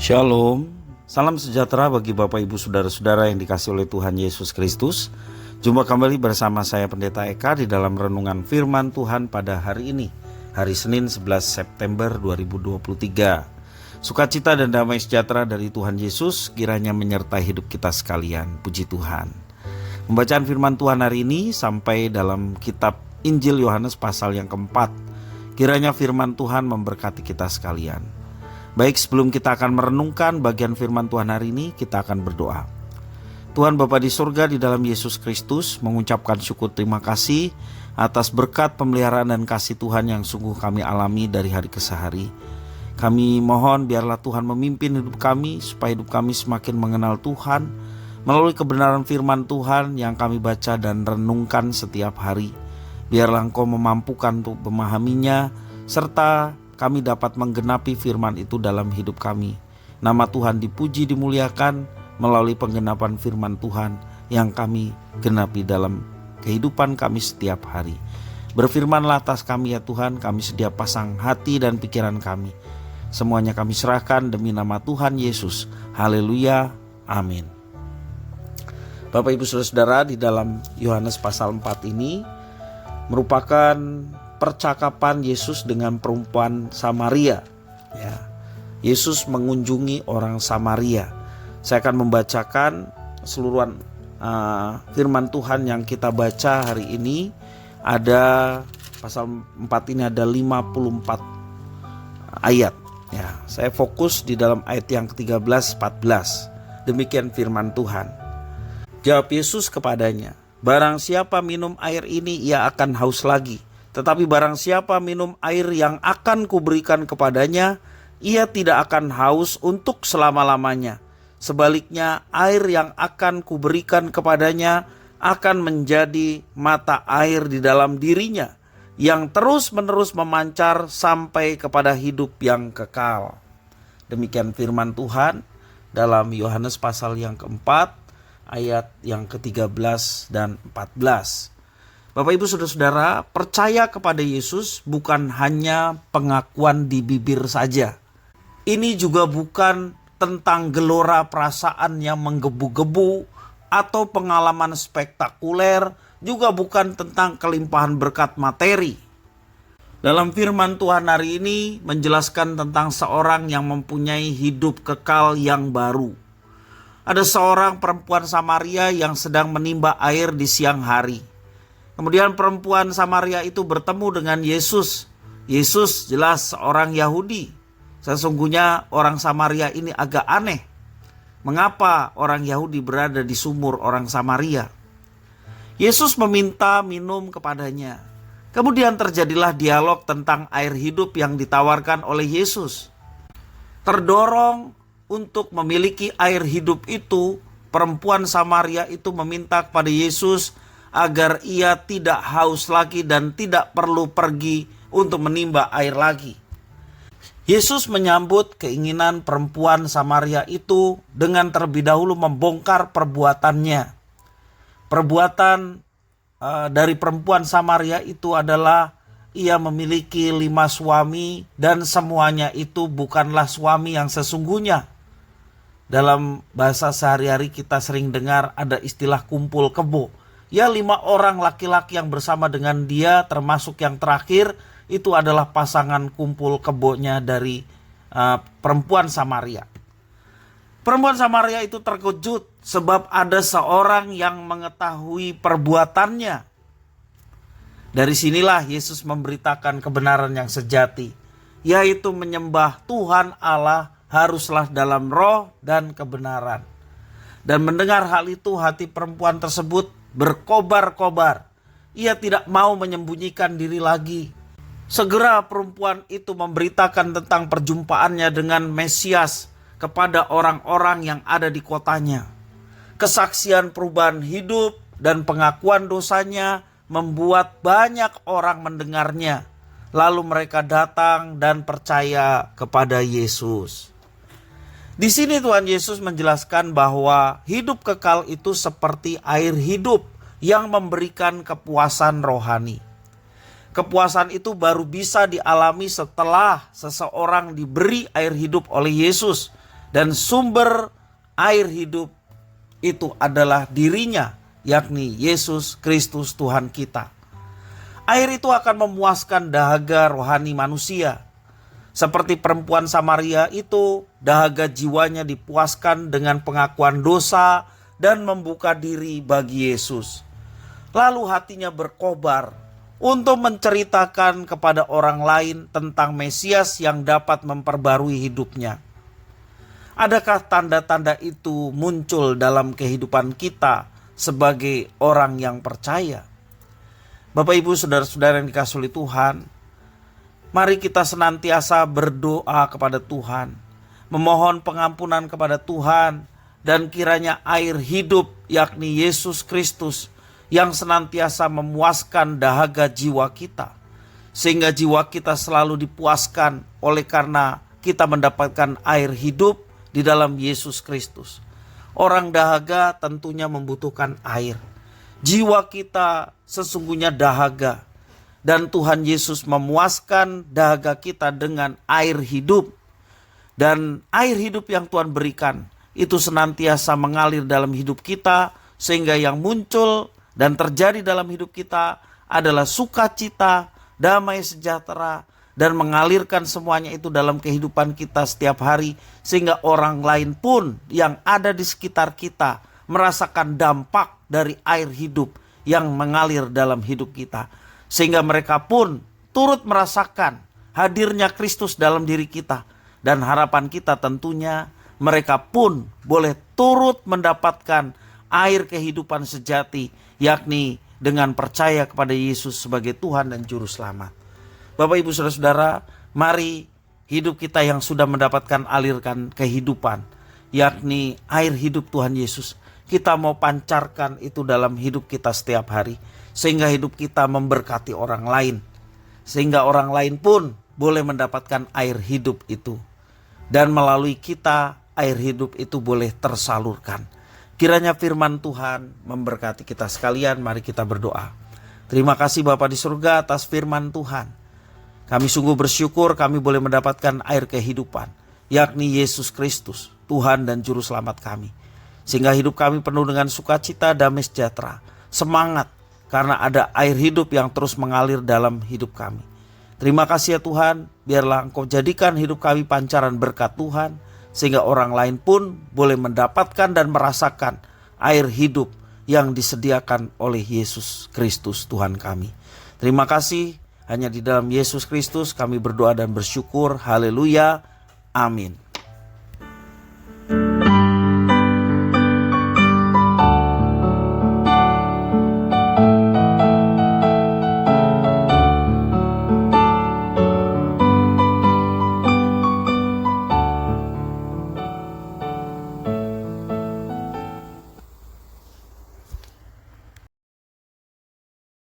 Shalom, salam sejahtera bagi Bapak Ibu Saudara-saudara yang dikasihi oleh Tuhan Yesus Kristus. Jumpa kembali bersama saya Pendeta Eka di dalam renungan firman Tuhan pada hari ini, hari Senin 11 September 2023. Sukacita dan damai sejahtera dari Tuhan Yesus kiranya menyertai hidup kita sekalian. Puji Tuhan. Pembacaan firman Tuhan hari ini sampai dalam kitab Injil Yohanes pasal yang keempat. Kiranya firman Tuhan memberkati kita sekalian. Baik, sebelum kita akan merenungkan bagian firman Tuhan hari ini, kita akan berdoa. Tuhan Bapa di surga, di dalam Yesus Kristus mengucapkan syukur terima kasih atas berkat pemeliharaan dan kasih Tuhan yang sungguh kami alami dari hari ke hari. Kami mohon biarlah Tuhan memimpin hidup kami supaya hidup kami semakin mengenal Tuhan melalui kebenaran firman Tuhan yang kami baca dan renungkan setiap hari. Biarlah Engkau memampukan untuk memahaminya serta kami dapat menggenapi firman itu dalam hidup kami. Nama Tuhan dipuji, dimuliakan melalui penggenapan firman Tuhan yang kami genapi dalam kehidupan kami setiap hari. Berfirmanlah atas kami ya Tuhan, kami sedia pasang hati dan pikiran kami. Semuanya kami serahkan demi nama Tuhan Yesus. Haleluya, amin. Bapak Ibu Saudara-saudara, di dalam Yohanes pasal 4 ini merupakan percakapan Yesus dengan perempuan Samaria. Ya, Yesus mengunjungi orang Samaria. Saya akan membacakan seluruhan firman Tuhan yang kita baca hari ini. Ada pasal 4 ini ada 54 ayat. Ya, saya fokus di dalam ayat yang ke-13, 14. Demikian firman Tuhan. Jawab Yesus kepadanya, "Barang siapa minum air ini, ia akan haus lagi. Tetapi barang siapa minum air yang akan kuberikan kepadanya, ia tidak akan haus untuk selama-lamanya. Sebaliknya, air yang akan kuberikan kepadanya akan menjadi mata air di dalam dirinya, yang terus-menerus memancar sampai kepada hidup yang kekal." Demikian firman Tuhan dalam Yohanes pasal yang keempat, ayat yang ke-13 dan 14. Bapak Ibu Saudara-saudara, percaya kepada Yesus bukan hanya pengakuan di bibir saja. Ini juga bukan tentang gelora perasaan yang menggebu-gebu atau pengalaman spektakuler, juga bukan tentang kelimpahan berkat materi. Dalam firman Tuhan hari ini menjelaskan tentang seorang yang mempunyai hidup kekal yang baru. Ada seorang perempuan Samaria yang sedang menimba air di siang hari. Kemudian perempuan Samaria itu bertemu dengan Yesus. Yesus jelas seorang Yahudi. Sesungguhnya orang Samaria ini agak aneh. Mengapa orang Yahudi berada di sumur orang Samaria? Yesus meminta minum kepadanya. Kemudian terjadilah dialog tentang air hidup yang ditawarkan oleh Yesus. Terdorong untuk memiliki air hidup itu, perempuan Samaria itu meminta kepada Yesus agar ia tidak haus lagi dan tidak perlu pergi untuk menimba air lagi. Yesus menyambut keinginan perempuan Samaria itu dengan terlebih dahulu membongkar perbuatannya. Perbuatan dari perempuan Samaria itu adalah ia memiliki 5 suami dan semuanya itu bukanlah suami yang sesungguhnya. Dalam bahasa sehari-hari kita sering dengar ada istilah kumpul kebo. Ya, 5 orang laki-laki yang bersama dengan dia, termasuk yang terakhir, itu adalah pasangan kumpul kebonya dari perempuan Samaria. Perempuan Samaria itu terkejut sebab ada seorang yang mengetahui perbuatannya. Dari sinilah Yesus memberitakan kebenaran yang sejati, yaitu menyembah Tuhan Allah haruslah dalam roh dan kebenaran. Dan mendengar hal itu, hati perempuan tersebut berkobar-kobar. Ia tidak mau menyembunyikan diri lagi. Segera perempuan itu memberitakan tentang perjumpaannya dengan Mesias kepada orang-orang yang ada di kotanya. Kesaksian perubahan hidup dan pengakuan dosanya membuat banyak orang mendengarnya. Lalu mereka datang dan percaya kepada Yesus. Di sini Tuhan Yesus menjelaskan bahwa hidup kekal itu seperti air hidup yang memberikan kepuasan rohani. Kepuasan itu baru bisa dialami setelah seseorang diberi air hidup oleh Yesus Dan sumber air hidup itu adalah dirinya, yakni Yesus Kristus Tuhan kita. Air itu akan memuaskan dahaga rohani manusia. Seperti perempuan Samaria itu, dahaga jiwanya dipuaskan dengan pengakuan dosa dan membuka diri bagi Yesus. Lalu hatinya berkobar untuk menceritakan kepada orang lain tentang Mesias yang dapat memperbarui hidupnya. Adakah tanda-tanda itu muncul dalam kehidupan kita sebagai orang yang percaya? Bapak Ibu saudara-saudara yang dikasihi oleh Tuhan, mari kita senantiasa berdoa kepada Tuhan, memohon pengampunan kepada Tuhan, dan kiranya air hidup yakni Yesus Kristus yang senantiasa memuaskan dahaga jiwa kita, sehingga jiwa kita selalu dipuaskan oleh karena kita mendapatkan air hidup di dalam Yesus Kristus. Orang dahaga tentunya membutuhkan air. Jiwa kita sesungguhnya dahaga, dan Tuhan Yesus memuaskan dahaga kita dengan air hidup. Dan air hidup yang Tuhan berikan itu senantiasa mengalir dalam hidup kita, sehingga yang muncul dan terjadi dalam hidup kita adalah sukacita, damai sejahtera, dan mengalirkan semuanya itu dalam kehidupan kita setiap hari, sehingga orang lain pun yang ada di sekitar kita merasakan dampak dari air hidup yang mengalir dalam hidup kita, sehingga mereka pun turut merasakan hadirnya Kristus dalam diri kita. Dan harapan kita tentunya mereka pun boleh turut mendapatkan air kehidupan sejati, yakni dengan percaya kepada Yesus sebagai Tuhan dan Juru Selamat. Bapak Ibu saudara-saudara, mari hidup kita yang sudah mendapatkan alirkan kehidupan, yakni air hidup Tuhan Yesus, kita mau pancarkan itu dalam hidup kita setiap hari, sehingga hidup kita memberkati orang lain, sehingga orang lain pun boleh mendapatkan air hidup itu, dan melalui kita air hidup itu boleh tersalurkan. Kiranya firman Tuhan memberkati kita sekalian. Mari kita berdoa. Terima kasih Bapa di surga atas firman Tuhan. Kami sungguh bersyukur kami boleh mendapatkan air kehidupan, yakni Yesus Kristus, Tuhan dan Juru Selamat kami. Sehingga hidup kami penuh dengan sukacita, damai sejahtera, semangat, karena ada air hidup yang terus mengalir dalam hidup kami. Terima kasih ya Tuhan, biarlah Engkau jadikan hidup kami pancaran berkat Tuhan, sehingga orang lain pun boleh mendapatkan dan merasakan air hidup yang disediakan oleh Yesus Kristus Tuhan kami. Terima kasih. Hanya di dalam Yesus Kristus kami berdoa dan bersyukur. Haleluya. Amin.